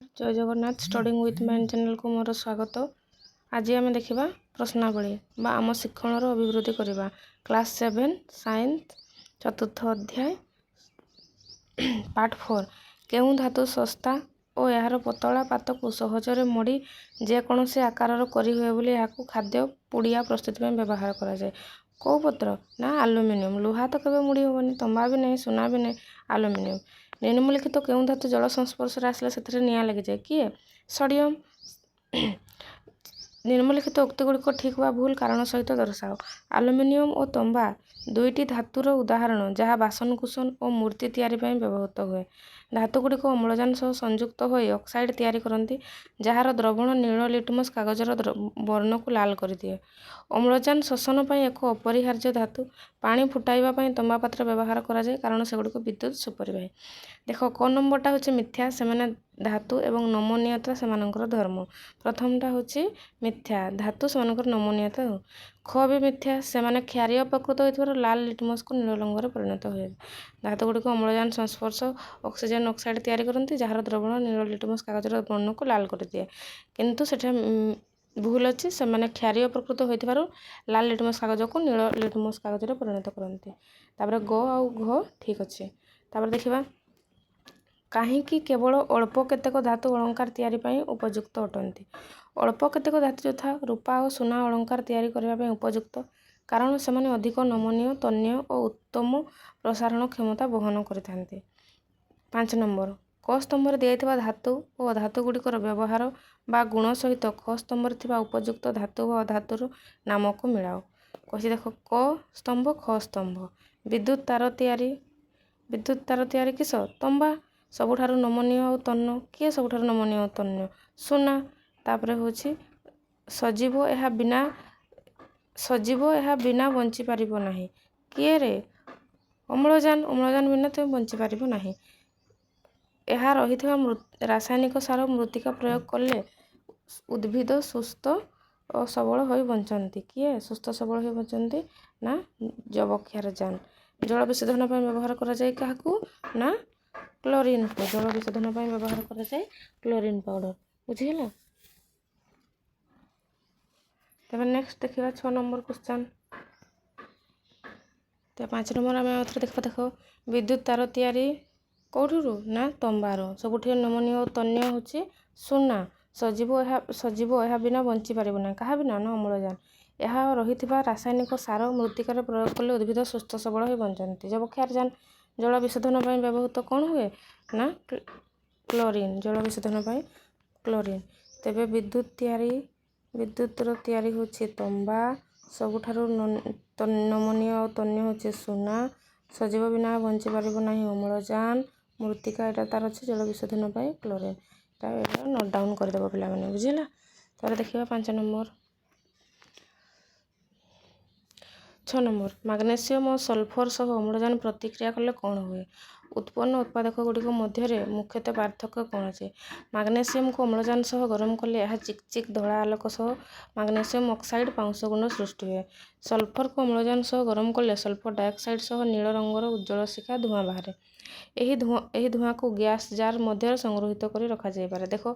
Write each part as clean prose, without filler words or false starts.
जय Jagannath studying with mind channel को मोर स्वागत। आज आम देखा प्रश्नावली बा आम शिक्षण अभिवृद्धि करवा क्लास 7 साइंस चतुर्थ अध्याय पार्ट 4 केउं धातु सस्ता और यार पतला पात को सहजरे मोड़ी जेकोसी आकार करी हुए बोली यहाँ खाद्य पुड़िया प्रस्तुति में व्यवहार करा जाए। कौ पत्र ना आलुमिनियम। लुहा तो केवे मुड़ी हेनी, तंबा भी नहीं, सुना भी नहीं, आलुमिनियम। निम्नलिखित तो केउं धातु जल संस्पर्श आसले से निआ लगी जाए किए सोडियम। निम्नलिखित उक्ति गुड़िक ठीक व भूल कारण सहित दर्शाओ। आलुमिनियम और तंबा दुईटी धातुर उदाहरण जहाँ बासनकुसन और मूर्ति तैयारी व्यवहृत हुए। धातु गुड़िक अम्लजान सह संयुक्त हो ऑक्साइड तैयारी करती जार द्रवण नील लिटमस कागजर वर्ण को लाल कर दिए। अम्लजान शोषण पर एक अपरिहार्य धातु। पानी फुटाइबा तंबा पात्र व्यवहार करा जाए कारण सेगुड़िक विद्युत सुपरिवाही। देख क नंबरटा हूँ मिथ्या, से धातु एवं नमनीयता से धर्म। प्रथमटा हूँ मिथ्या, धातु से नमनीयता। ख भी मिथ्या, से क्षारीय प्रकृत हो लाल लिटमस को नील रंग परिणत हुए। धातु गुड़िक अम्लजान संस्पर्श ऑक्सीजन ऑक्साइड तैयारी करती जार द्रवण नील लिटमस कागजर वर्ण को लाल कर दिए। किंतु सेठा भूल अच्छी, से क्षारीय प्रकृत हो लाल लिटमस कागज को नील लिटमस कागजर परिणत करती। ग आउ घ ठीक अच्छे। देखा कहीं केवल अल्प केतेक धातु अलंकार तैयारी पई उपयुक्त अटंती। अल्प केतेक धातु यथा रूपा और सुना अलंकार तैयारी करने उपयुक्त कारण से अधिक नमनीय तन्य और उत्तम प्रसारण क्षमता वहन करते। 5 नंबर क स्तंभ दिया धातु और धातु गुड़िकर व्यवहार बा गुण सहित ख स्तंभ उपयुक्त धातु व धातुर नाम को मिलाओ। कही देख क स्तंभ ख स्तंभ विद्युत तार तैयारी किस तंबा सबुठारु नमनीय और तन्य किए सबुठारु नमनीय और तन्य सुना। तापर हूँ सजीव यह बिना बंची पारिबो नाही किए रे अम्लजान बिना तुम बंची पारिबो नाही। यह रही रासायनिक सार मृत्तिका प्रयोग कले उद्भिद सुस्थ और सबल हो बंचती किए सुस्थ सबल हो बंचती ना जबक्षारजान। जल विशोधन व्यवहार करा जाए क्या ना क्लोरीन को। जल विशोधन व्यवहार करा जाए क्लोरीन पाउडर। बुझीगला। तब नेक्स्ट देखा 6 नंबर क्वेश्चन। तो 5 नंबर आम देख विद्युत तार तैयारी कौठू ना तंबार सबुठ नमनीय और तन्य हूँ सुना। सजीव यह बिना बंची पार ना क्या बिना ना अम्लजान। यह रही रासायनिक सार मृत्तिकार प्रयोग कले उद्भिद सुस्थ सबल हो बंचती जबक्षारजान। जल विशोधन व्यवहृत कौन हुए ना क्लोरीन। जल विशोधन क्लोरीन। तेबे विद्युतर तैयारी हूँ तंबा सबुठारु नमनीय और तन्य हूँ सुना। सजीव बिना बंची पार ना अम्लजान। मृत्तिका यहाँ तार अच्छे जल विशोधन क्लोरीन। नोट डाउन करदेव पे बुझेगा। तार देखा 5 नंबर 6 नंबर मैग्नेशियम और सल्फर सह अम्लजान प्रतिक्रिया कले कौन हुए। उत्पन्न उत्पादक गुड़िक मध्य मुख्यतः पार्थक्य कौन अच्छे। मैग्नेशियम को अम्लजान सह गरम कले यह चिकचिक धड़ा आलोक सह मैग्नेशियम ऑक्साइड पाउंस गुण सृष्टि हुए। सल्फर को अम्लजान सह गरम कले सल्फर डाइऑक्साइड सह नील रंगर उज्जवल शिखा धुआं बाहर। यही धुआं को गैस जार मध्य संग्रहित कर रखा जाए पारे। देख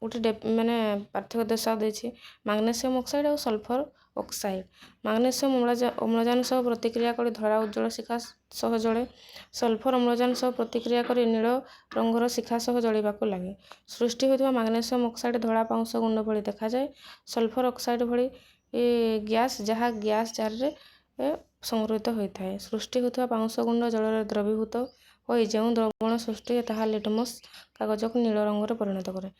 गोटे माने पार्थक्य दर्शा देछि मैग्नेशियम ऑक्साइड और सल्फर ऑक्साइड। मैग्नेशियम अम्लजान सह प्रतिक्रिया कर धरा उज्जवल शिखा सह जले। सल्फर अम्लजान सह प्रतिक्रिया कर नील रंगर शिखा सह जलिबाकू लगे। सृष्टि होता मैग्नेशियम ऑक्साइड धड़ा पाउंस गुंड भली देखा जाए। सल्फर ऑक्साइड भली गैस जहाँ गैस जार रे संग्रहित होता है। सृष्टि होता पाउंस गुंड जल द्रवीभूत हो जो द्रवण सृष्टि है ताहा लिटमस कागज को नील रंगर परिणत करे।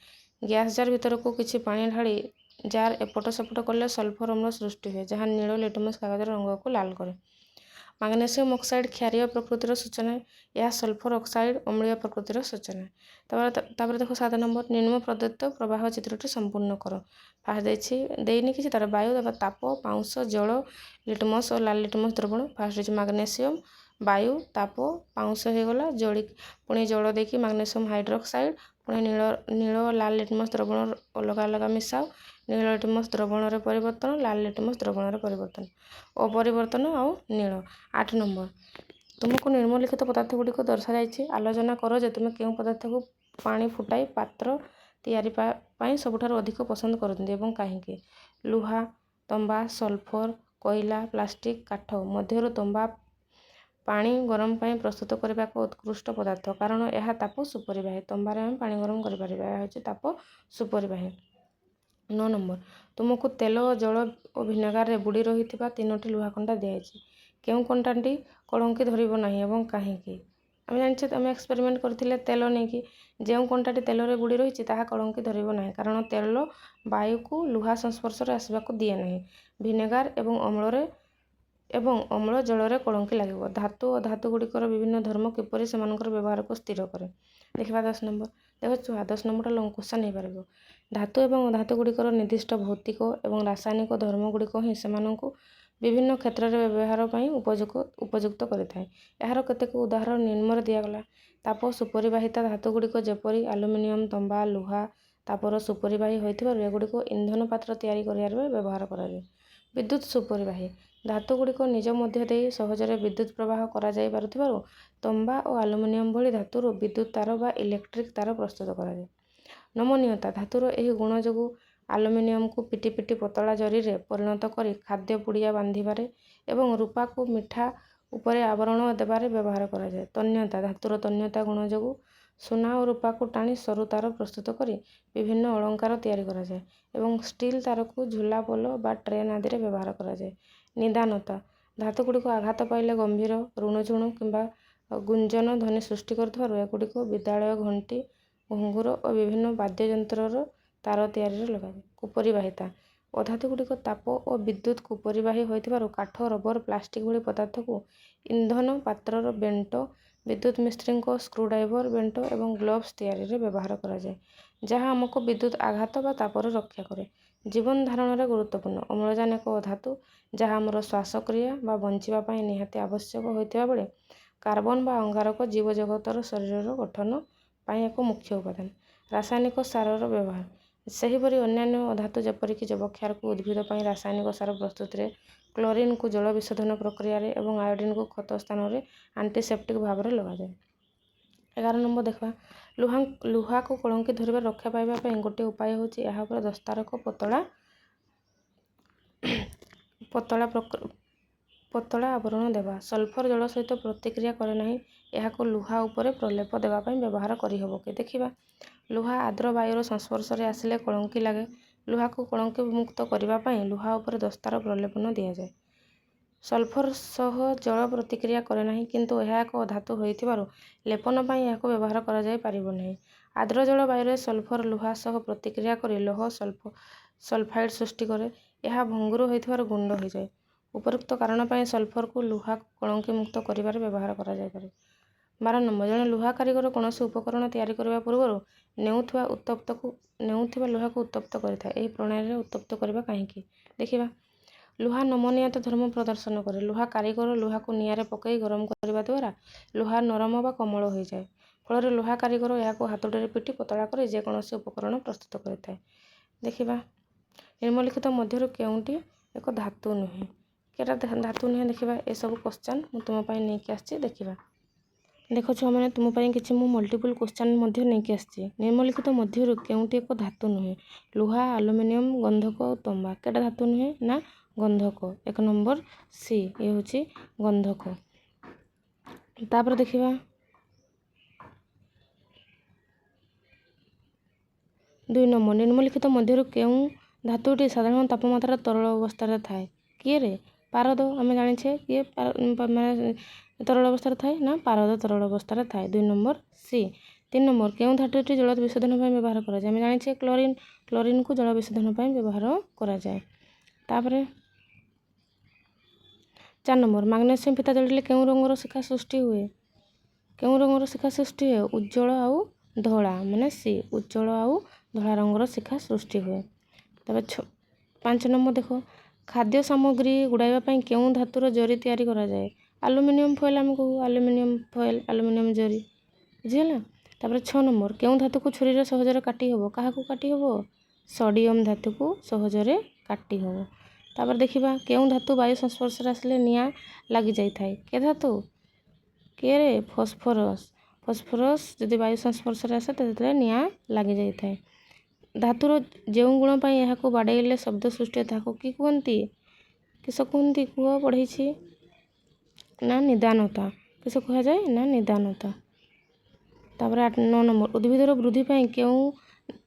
गैस जार भीतर को किसी पानी ढाली जार एपट सेपट कले सल्फर अम्ल सृष्टि हुए जहाँ नील लिटमस कागज रंग को लाल करे। मैग्नेशियम ऑक्साइड क्षारीय प्रकृतिर सूचना। यह सल्फर ऑक्साइड अम्लीय प्रकृतिर सूचना। तापर देखो 7 नंबर निम्न प्रदत्त प्रवाह चित्रटी संपूर्ण कर। फास्ट देनी कि तार वायु ताप पाउंस जल लिटमस और लाल लिटमस द्रवण। फास्ट मैग्नेशियम वायु ताप पाउंस हो गला जड़ी पुणी जल देकी मैग्नेशियम हाइड्रोक्साइड पुणी नील लाल लिटमस द्रवण अलग अलग मिसाओ। नील लिटमस द्रवण परिवर्तन लाल लिटमस द्रवण परिवर्तन अपरिवर्तन आउ नील। 8 नंबर तुमको निम्नलिखित पदार्थ गुड़िक दर्शा जाइए। आलोचना कर जे तुम क्यों पदार्थ को ପାଣି ଫୁଟାଇ ପାତ୍ର ତିଆରି ପାଇଁ ସବୁଠାରୁ ଅଧିକ ପସନ୍ଦ କରନ୍ତି ଏବଂ କାହିଁକି? ଲୁହା, ତମ୍ବା, ସଲଫର, କୋଇଲା, ପ୍ଲାଷ୍ଟିକ, କାଠ ମଧ୍ୟରୁ ତମ୍ବା ପାଣି ଗରମ ପାଇଁ ପ୍ରସ୍ତୁତ କରିବା ଏକ ଉତ୍କୃଷ୍ଟ ପଦାର୍ଥ କାରଣ ଏହା ତାପ ସୁପରିବାହୀ। ତମ୍ବାରେ ଆମେ ପାଣି ଗରମ କରିପାରିବା। ଏହା ହେଉଛି ତାପ ସୁପରିବାହୀ। 9 ନମ୍ବର, ତୁମକୁ ତେଲ ଓ ଜଳ ଓ ଭିନେଗାରରେ ବୁଡ଼ି ରହିଥିବା 3ଟି ଲୁହା କଣ୍ଟା ଦିଆଯାଇଛି। କେଉଁ କଣ୍ଟାଟି କଳଙ୍କି ଧରିବ ନାହିଁ ଏବଂ କାହିଁକି? ଆମେ ଜାଣିଛେ ଆମେ ଏକ୍ସପେରିମେଣ୍ଟ କରିଥିଲେ ତେଲ ନେଇକି, ଯେଉଁ କଣ୍ଟାଟି ତେଲରେ ବୁଡ଼ି ରହିଛି ତାହା କଳଙ୍କି ଧରିବ ନାହିଁ କାରଣ ତେଲ ବାୟୁକୁ ଲୁହା ସଂସ୍ପର୍ଶରେ ଆସିବାକୁ ଦିଏ ନାହିଁ। ଭିନେଗାର ଏବଂ ଅମ୍ଳ ଜଳରେ କଳଙ୍କି ଲାଗିବ। ଧାତୁ ଓ ଧାତୁଗୁଡ଼ିକର ବିଭିନ୍ନ ଧର୍ମ କିପରି ସେମାନଙ୍କର ବ୍ୟବହାରକୁ ସ୍ଥିର କରେ? ଦେଖିବା 10 ନମ୍ବର। ଦେଖ ଛୁଆ 10 ନମ୍ବରଟା ଲଙ୍ଗ କ୍ୱେଶ୍ଚନ୍ ହେଇପାରିବ। ଧାତୁ ଏବଂ ଅଧାତୁଗୁଡ଼ିକର ନିର୍ଦ୍ଦିଷ୍ଟ ଭୌତିକ ଏବଂ ରାସାୟନିକ ଧର୍ମଗୁଡ଼ିକ ହିଁ ସେମାନଙ୍କୁ ବିଭିନ୍ନ କ୍ଷେତ୍ରରେ ବ୍ୟବହାର ପାଇଁ ଉପଯୁକ୍ତ କରିଥାଏ। ଏହାର କେତେକ ଉଦାହରଣ ନିମ୍ନରେ ଦିଆଗଲା। ତାପ ସୁପରିବାହିତା ଧାତୁଗୁଡ଼ିକ ଯେପରି ଆଲୁମିନିୟମ, ତମ୍ବା, ଲୁହା ତାପର ସୁପରିବାହୀ ହୋଇଥିବାରୁ ଏଗୁଡ଼ିକୁ ଇନ୍ଧନ ପାତ୍ର ତିଆରି କରିବାରେ ବ୍ୟବହାର କରାଯାଏ। ବିଦ୍ୟୁତ୍ ସୁପରିବାହୀ ଧାତୁଗୁଡ଼ିକ ନିଜ ମଧ୍ୟ ଦେଇ ସହଜରେ ବିଦ୍ୟୁତ୍ ପ୍ରବାହ କରାଯାଇ ପାରୁଥିବାରୁ ତମ୍ବା ଓ ଆଲୁମିନିୟମ ଭଳି ଧାତୁରୁ ବିଦ୍ୟୁତ୍ ତାର ବା ଇଲେକ୍ଟ୍ରିକ୍ ତାର ପ୍ରସ୍ତୁତ କରାଯାଏ। ନମନୀୟତା ଧାତୁର ଏହି ଗୁଣ ଯୋଗୁଁ ଆଲୁମିନିୟମକୁ ପିଟି ପିଟି ପତଳା ଜରିରେ ପରିଣତ କରି ଖାଦ୍ୟ ପୁଡ଼ିଆ ବାନ୍ଧିବାରେ ଏବଂ ରୂପାକୁ ମିଠା ଉପରେ ଆବରଣ ଦେବାରେ ବ୍ୟବହାର କରାଯାଏ। ତନ୍ୟତା ଧାତୁର ତନ୍ୟତା ଗୁଣ ଯୋଗୁଁ ସୁନା ଓ ରୂପାକୁ ଟାଣି ସରୁ ତାର ପ୍ରସ୍ତୁତ କରି ବିଭିନ୍ନ ଅଳଙ୍କାର ତିଆରି କରାଯାଏ ଏବଂ ଷ୍ଟିଲ୍ ତାରକୁ ଝୁଲା ପୋଲ ବା ଟ୍ରେନ୍ ଆଦିରେ ବ୍ୟବହାର କରାଯାଏ। ନିଦାନତା ଧାତୁଗୁଡ଼ିକ ଆଘାତ ପାଇଲେ ଗମ୍ଭୀର, ରୁଣୁଝୁଣୁ କିମ୍ବା ଗୁଞ୍ଜନ ଧ୍ୱନି ସୃଷ୍ଟି କରୁଥିବାରୁ ଏଗୁଡ଼ିକୁ ବିଦ୍ୟାଳୟ ଘଣ୍ଟି, ଘୁଙ୍ଗୁର ଓ ବିଭିନ୍ନ ବାଦ୍ୟଯନ୍ତ୍ରର ତାର ତିଆରିରେ ଲଗାଯାଏ। କୁପରିବାହିତା ଅଧାତୁଗୁଡ଼ିକ ତାପ ଓ ବିଦ୍ୟୁତ୍ କୁପରିବାହୀ ହୋଇଥିବାରୁ କାଠ, ରବର, ପ୍ଲାଷ୍ଟିକ ଭଳି ପଦାର୍ଥକୁ ଇନ୍ଧନ ପାତ୍ରର ବେଣ୍ଟ, ବିଦ୍ୟୁତ୍ ମିସ୍ତ୍ରୀଙ୍କ ସ୍କ୍ରୁଡ୍ରାଇଭର ବେଣ୍ଟ ଏବଂ ଗ୍ଲୋଭ୍ସ ତିଆରିରେ ବ୍ୟବହାର କରାଯାଏ, ଯାହା ଆମକୁ ବିଦ୍ୟୁତ୍ ଆଘାତ ବା ତାପରୁ ରକ୍ଷା କରେ। ଜୀବନ ଧାରଣରେ ଗୁରୁତ୍ୱପୂର୍ଣ୍ଣ ଅମ୍ଳଜାନ ଏକ ଅଧାତୁ ଯାହା ଆମର ଶ୍ୱାସକ୍ରିୟା ବା ବଞ୍ଚିବା ପାଇଁ ନିହାତି ଆବଶ୍ୟକ ହୋଇଥିବା ବେଳେ କାର୍ବନ ବା ଅଙ୍ଗାରକ ଜୀବଜଗତର ଶରୀରର ଗଠନ ପାଇଁ ଏକ ମୁଖ୍ୟ ଉପାଦାନ। ରାସାୟନିକ ସାରର ବ୍ୟବହାର ସେହିପରି ଅନ୍ୟାନ୍ୟ ଅଧାତୁ ଯେପରିକି ଯବକ୍ଷାରକୁ ଉଦ୍ଭିଦ ପାଇଁ ରାସାୟନିକ ସାର ପ୍ରସ୍ତୁତିରେ, କ୍ଲୋରିନକୁ ଜଳ ବିଶୋଧନ ପ୍ରକ୍ରିୟାରେ ଏବଂ ଆୟୋଡିନକୁ କ୍ଷତ ସ୍ଥାନରେ ଆଣ୍ଟିସେପ୍ଟିକ୍ ଭାବରେ ଲଗାଯାଏ। 11 ନମ୍ବର ଦେଖିବା ଲୁହାକୁ କଳଙ୍କି ଧରିବାରୁ ରକ୍ଷା ପାଇବା ପାଇଁ ଗୋଟିଏ ଉପାୟ ହେଉଛି ଏହା ଉପରେ ଦସ୍ତାରକ ପତଳା ଆବରଣ ଦେବା। ସଲଫର ଜଳ ସହିତ ପ୍ରତିକ୍ରିୟା କରେ ନାହିଁ। ଏହାକୁ ଲୁହା ଉପରେ ପ୍ରଲେପ ଦେବା ପାଇଁ ବ୍ୟବହାର କରିହେବ କି? ଦେଖିବା ଲୁହା ଆର୍ଦ୍ର ବାୟୁର ସଂସ୍ପର୍ଶରେ ଆସିଲେ କଳଙ୍କି ଲାଗେ। ଲୁହାକୁ କଳଙ୍କି ମୁକ୍ତ କରିବା ପାଇଁ ଲୁହା ଉପରେ ଦସ୍ତାର ପ୍ରଲେପନ ଦିଆଯାଏ। ସଲଫର ସହ ଜଳ ପ୍ରତିକ୍ରିୟା କରେ ନାହିଁ କିନ୍ତୁ ଏହା ଏକ ଧାତୁ ହୋଇଥିବାରୁ ଲେପନ ପାଇଁ ଏହାକୁ ବ୍ୟବହାର କରାଯାଇ ପାରିବ ନାହିଁ। ଆର୍ଦ୍ର ଜଳ ବାୟୁରେ ସଲଫର ଲୁହା ସହ ପ୍ରତିକ୍ରିୟା କରି ଲୌହ ସଲଫାଇଡ୍ ସୃଷ୍ଟି କରେ। ଏହା ଭଙ୍ଗୁର ହୋଇଥିବାରୁ ଗୁଣ୍ଡ ହୋଇଯାଏ। ଉପରୋକ୍ତ କାରଣ ପାଇଁ ସଲଫରକୁ ଲୁହାକୁ କଳଙ୍କି ମୁକ୍ତ କରିବାରେ ବ୍ୟବହାର କରାଯାଇପାରେ। 12 ନମ୍ବର ଜଣେ ଲୁହା କାରିଗର କୌଣସି ଉପକରଣ ତିଆରି କରିବା ପୂର୍ବରୁ ନେଉଥିବା ଲୁହାକୁ ଉତ୍ତପ୍ତ କରିଥାଏ। ଏହି ପ୍ରଣାଳୀରେ ଉତ୍ତପ୍ତ କରିବା କାହିଁକି? ଦେଖିବା ଲୁହା ନମନୀୟତା ଧର୍ମ ପ୍ରଦର୍ଶନ କରେ। ଲୁହା କାରିଗର ଲୁହାକୁ ନିଆଁରେ ପକାଇ ଗରମ କରିବା ଦ୍ୱାରା ଲୁହା ନରମ ବା କୋମଳ ହୋଇଯାଏ। ଫଳରେ ଲୁହା କାରିଗର ଏହାକୁ ହାତୁଡ଼ିରେ ପିଟି ପତଳା କରି ଯେକୌଣସି ଉପକରଣ ପ୍ରସ୍ତୁତ କରିଥାଏ। ଦେଖିବା ନିମ୍ନଲିଖିତ ମଧ୍ୟରୁ କେଉଁଟି ଏକ ଧାତୁ ନୁହେଁ? କେଉଁଟା ଧାତୁ ନୁହେଁ ଦେଖିବା। ଏସବୁ କ୍ୱେଶ୍ଚନ୍ ମୁଁ ତୁମ ପାଇଁ ନେଇକି ଆସିଛି। ଦେଖିବା ଦେଖ ଛୁଆମାନେ ତୁମ ପାଇଁ କିଛି ମୁଁ ମଲ୍ଟିପୁଲ୍ କ୍ୱେଶ୍ଚନ୍ ମଧ୍ୟ ନେଇକି ଆସିଛି। ନିମ୍ନଲିଖିତ ମଧ୍ୟରୁ କେଉଁଟି ଏକ ଧାତୁ ନୁହେଁ? ଲୁହା, ଆଲୁମିନିୟମ, ଗନ୍ଧକ ଓ ତମ୍ବା। କେଉଁଟା ଧାତୁ ନୁହେଁ? ନା ଗନ୍ଧକ। 1 ନମ୍ବର ସି ଏ ହେଉଛି ଗନ୍ଧକ। ତାପରେ ଦେଖିବା 2 ନମ୍ବର ନିମ୍ନଲିଖିତ ମଧ୍ୟରୁ କେଉଁ ଧାତୁଟି ସାଧାରଣ ତାପମାତ୍ରାରେ ତରଳ ଅବସ୍ଥାରେ ଥାଏ? କିଏରେ? ପାରଦ। ଆମେ ଜାଣିଛେ କିଏ ମାନେ ତରଳ ଅବସ୍ଥାରେ ଥାଏ? ନା ପାରଦ ତରଳ ଅବସ୍ଥାରେ ଥାଏ। 2 ନମ୍ବର ସି। 3 ନମ୍ବର କେଉଁ ଧାତୁଟି ଜଳ ବିଶୋଧନ ପାଇଁ ବ୍ୟବହାର କରାଯାଏ? ଆମେ ଜାଣିଛେ କ୍ଲୋରିନକୁ ଜଳ ବିଶୋଧନ ପାଇଁ ବ୍ୟବହାର କରାଯାଏ। ତାପରେ 4 ନମ୍ବର ମାଗ୍ନେସିୟମ ଫିତା ଜାଳିଲେ କେଉଁ ରଙ୍ଗର ଶିଖା ସୃଷ୍ଟି ହୁଏ? କେଉଁ ରଙ୍ଗର ଶିଖା ସୃଷ୍ଟି ହୁଏ? ଉଜ୍ଜ୍ୱଳ ଆଉ ଧଳା ମାନେ ସି ଉଜ୍ଜ୍ୱଳ ଆଉ ଧଳା ରଙ୍ଗର ଶିଖା ସୃଷ୍ଟି ହୁଏ। ତାପରେ 5 ନମ୍ବର ଦେଖ ଖାଦ୍ୟ ସାମଗ୍ରୀ ଗୁଡ଼ାଇବା ପାଇଁ କେଉଁ ଧାତୁର ଜରି ତିଆରି କରାଯାଏ? ଆଲୁମିନିୟମ ଫଏଲ ଆମେ କହୁ ଆଲୁମିନିୟମ ଜରି। ବୁଝିଗଲା। ତାପରେ 6 ନମ୍ବର କେଉଁ ଧାତୁକୁ ଛୁରୀରେ ସହଜରେ କାଟି ହେବ? କାହାକୁ କାଟି ହେବ? ସୋଡ଼ିୟମ ଧାତୁକୁ ସହଜରେ କାଟି ହେବ। ତାପରେ ଦେଖିବା କେଉଁ ଧାତୁ ବାୟୁ ସଂସ୍ପର୍ଶରେ ଆସିଲେ ନିଆଁ ଲାଗିଯାଇଥାଏ? କେ ଧାତୁ? କିଏରେ? ଫସ୍ଫରସ୍। ଫସ୍ଫରସ୍ ଯଦି ବାୟୁ ସଂସ୍ପର୍ଶରେ ଆସେ ତେବେ ନିଆଁ ଲାଗିଯାଇଥାଏ। ଧାତୁର ଯେଉଁ ଗୁଣ ପାଇଁ ଏହାକୁ ବାଡ଼େଇଲେ ଶବ୍ଦ ସୃଷ୍ଟି ହୁଏ ତାହାକୁ କି କୁହନ୍ତି? କିସ କୁହନ୍ତି? କୁହ ପଢ଼େଇଛି ନା ନିଦାନତା। କିସ କୁହାଯାଏ? ନା ନିଦାନତା। ତାପରେ 9 ନମ୍ବର ଉଦ୍ଭିଦର ବୃଦ୍ଧି ପାଇଁ କେଉଁ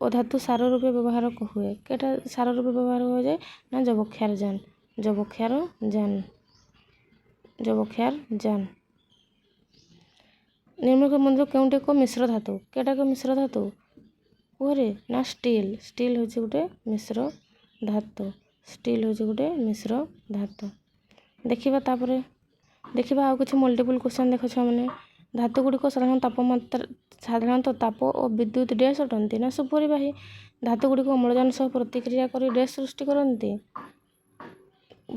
ଅଧାତୁ ସାର ରୂପେ ବ୍ୟବହାର ହୁଏ? କେଟା ସାର ରୂପେ ବ୍ୟବହାର ହୁଏ? ନା ଯବକ୍ଷାରଜାନ। ନିମ୍ନଲିଖିତ ମଧ୍ୟରୁ କେଉଁଟି ଏକ ମିଶ୍ର ଧାତୁ? କେଟା ଏକ ମିଶ୍ର ଧାତୁ? କୁହରେ ନା ଷ୍ଟିଲ୍। ଷ୍ଟିଲ୍ ହେଉଛି ଗୋଟେ ମିଶ୍ର ଧାତୁ। ଦେଖିବା ତାପରେ ଆଉ କିଛି ମଲ୍ଟିପୁଲ୍ କ୍ୱେଶ୍ଚନ୍ ଦେଖ ଛୁଆମାନେ। ଧାତୁ ଗୁଡ଼ିକ ସାଧାରଣତଃ ତାପ ଓ ବିଦ୍ୟୁତ୍ ଡ୍ୟାସ୍ ଅଟନ୍ତି? ନା ସୁପରିବାହୀ। ଧାତୁ ଗୁଡ଼ିକ ଅମ୍ଳଜାନ ସହ ପ୍ରତିକ୍ରିୟା କରି ଡ୍ୟାସ୍ ସୃଷ୍ଟି କରନ୍ତି?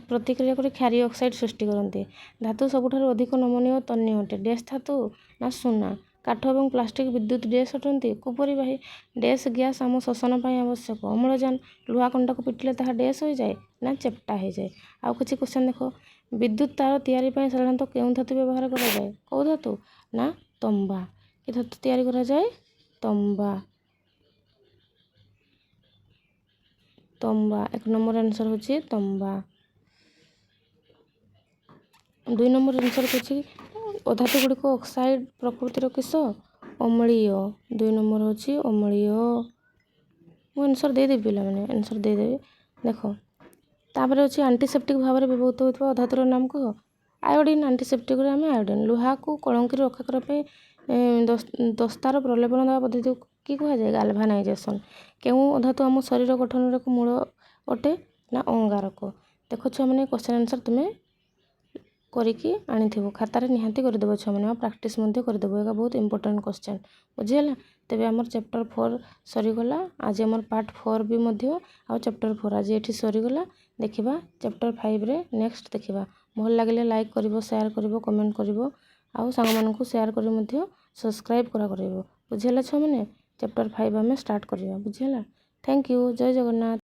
ପ୍ରତିକ୍ରିୟା କରି କ୍ଷାରୀୟ ଅକ୍ସାଇଡ୍ ସୃଷ୍ଟି କରନ୍ତି। ଧାତୁ ସବୁଠାରୁ ଅଧିକ ନମନୀୟ ଓ ତନ୍ୟ ଅଟେ? ଡ୍ୟାସ୍ ଧାତୁ ନା ସୁନା। କାଠ ଏବଂ ପ୍ଲାଷ୍ଟିକ୍ ବିଦ୍ୟୁତ୍ ଡ୍ୟାସ୍ ଅଟନ୍ତି? କୁପରିବାହୀ। ଡ୍ୟାସ୍ ଗ୍ୟାସ୍ ଆମ ଶ୍ୱସନ ପାଇଁ ଆବଶ୍ୟକ? ଅମ୍ଳଜାନ। ଲୁହା କଣ୍ଟାକୁ ପିଟିଲେ ତାହା ଡ୍ୟାସ୍ ହୋଇଯାଏ? ନା ଚେପ୍ଟା ହୋଇଯାଏ। ଆଉ କିଛି କ୍ୱେଶ୍ଚନ୍ ଦେଖ। ବିଦ୍ୟୁତ୍ ତାର ତିଆରି ପାଇଁ ସାଧାରଣତଃ କେଉଁ ଧାତୁ ବ୍ୟବହାର କରାଯାଏ? କେଉଁ ଧାତୁ? ନା ତମ୍ବା। କି ଧାତୁ ତିଆରି କରାଯାଏ? ତମ୍ବା। 1 ନମ୍ବର ଆନ୍ସର ହେଉଛି ତମ୍ବା। 2 ନମ୍ବର ଆନ୍ସର ହେଉଛି ଅଧାତୁ ଗୁଡ଼ିକ ଅକ୍ସାଇଡ୍ ପ୍ରକୃତିର କିସ? ଅମ୍ଳୀୟ। 2 ନମ୍ବର ହେଉଛି ଅମ୍ଳୀୟ। ମୁଁ ଆନ୍ସର ଦେଇଦେବି ପିଲାମାନେ, ଆନ୍ସର ଦେଇଦେବି। ଦେଖ ତାପରେ ଅଛି ଆଣ୍ଟିସେପ୍ଟିକ୍ ଭାବରେ ବ୍ୟବହୃତ ହେଉଥିବା ଅଧାତୁର ନାମ କୁହ? ଆୟୋଡ଼ିନ୍। ଆଣ୍ଟିସେପ୍ଟିକ୍ରେ ଆମେ ଆୟୋଡ଼ିନ୍। ଲୁହାକୁ କଳଙ୍କିରୁ ରକ୍ଷା କରିବା ପାଇଁ ଦସ୍ତାର ପ୍ରଲେପନ ଦେବା ପଦ୍ଧତିକୁ କି କୁହାଯାଏ? ଗାଲଭାନାଇଜେସନ୍। କେଉଁ ଅଧାତୁ ଆମ ଶରୀର ଗଠନର ଏକ ମୂଳ ଅଟେ? ନା ଅଙ୍ଗାରକ। ଦେଖ ଛୁଆମାନେ କ୍ୱେଶ୍ଚନ୍ ଆନ୍ସର ତୁମେ କରିକି ଆଣିଥିବ, ଖାତାରେ ନିହାତି କରିଦେବ ଛୁଆମାନେ, ଆଉ ପ୍ରାକ୍ଟିସ୍ ମଧ୍ୟ କରିଦେବ। ଏଇଟା ବହୁତ ଇମ୍ପୋର୍ଟାଣ୍ଟ କ୍ୱେଶ୍ଚନ୍, ବୁଝିହେଲା। ତେବେ ଆମର ଚାପ୍ଟର 4 ସରିଗଲା। ଆଜି ଆମର ପାର୍ଟ 4 ବି ମଧ୍ୟ ଆଉ ଚାପ୍ଟର 4 ଆଜି ଏଠି ସରିଗଲା। ଦେଖିବା ଚାପ୍ଟର 5ରେ ନେକ୍ସଟ ଦେଖିବା। ଭଲ ଲାଗିଲେ ଲାଇକ୍ କରିବ, ସେୟାର କରିବ, କମେଣ୍ଟ କରିବ, ଆଉ ସାଙ୍ଗମାନଙ୍କୁ ସେୟାର କରି ମଧ୍ୟ ସବସ୍କ୍ରାଇବ୍ କରିବ। ବୁଝିହେଲା ଛୁଆମାନେ? ଚାପ୍ଟର 5 ଆମେ ଷ୍ଟାର୍ଟ କରିବା, ବୁଝିହେଲା। Thank you. ଜୟ ଜଗନ୍ନାଥ।